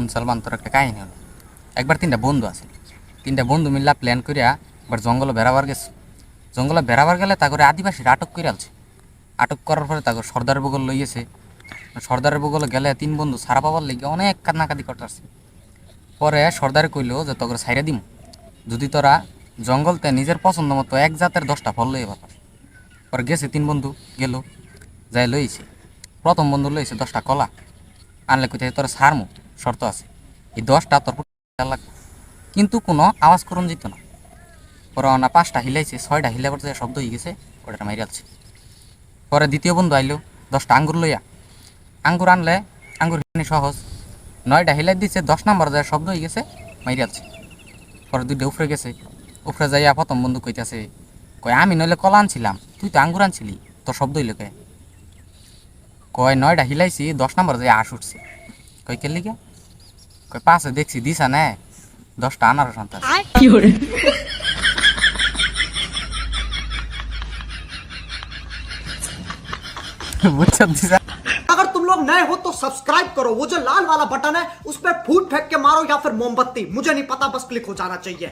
শোন সালমান, তোর একটা কাহিনী হলো। একবার তিনটা বন্ধু আছে, তিনটা বন্ধু মিল্লা প্ল্যান করিয়া একবার জঙ্গলে বেড়াবার গেছে। জঙ্গলে বেড়াবার গেলে তাকে আদিবাসীরা আটক করে আলছে। আটক করার পরে তাকে সর্দারের বগল লইয়েছে। সর্দারের বগলে গেলে তিন বন্ধু সারা পাবার লেগে অনেক কান্নাকাটি করতেছে। পরে সর্দারে কইল যে তোকে ছাইরা দিম যদি তোরা জঙ্গলতে নিজের পছন্দ মতো এক জাতের 10টা ফল লইয়ে পারস। পরে গেছে তিন বন্ধু, গেল যাই লইছে। প্রথম বন্ধু লইছে 10টা কলা, আনলে কোথায় তোরা ছাড়মু, শর্ত আছে এই 10টা তোর লাগবে, কিন্তু কোনো আওয়াজ করুন যেত না। পরে না 5টা হিলাইছে, 6টা হিলাবার যে শব্দ হয়ে গেছে, ওটা মারি আছে। পরে দ্বিতীয় বন্ধু আইলো 10টা আঙ্গুর লইয়া। আঙ্গুর আনলে আঙ্গুর হিলানি সহজ, 9টা হিলাই দিচ্ছে, 10 নম্বর যে শব্দ হয়ে গেছে, মারি আছে। পরে 2টা উপরে গেছে, উপরে যাইয়া প্রথম বন্ধু কইতাছে, কয় আমি নইলে কলা আনছিলাম, তুই তো আঙ্গুর আনছিলি, তোর শব্দ হইলো কে? কয় 9টা হিলাইছি, 10 নম্বর যে আশ উঠছে। কই কে লিগে? কয় 5 দেখছি দিছা নে, 10টা আনারও সন্তান। বুঝছো দিছা? अगर तुम लोग नए हो तो सब्सक्राइब करो, वो जो लाल वाला बटन है उस पर फूट फेंक के मारो या फिर मोमबत्ती, मुझे नहीं पता, बस क्लिक हो जाना चाहिए।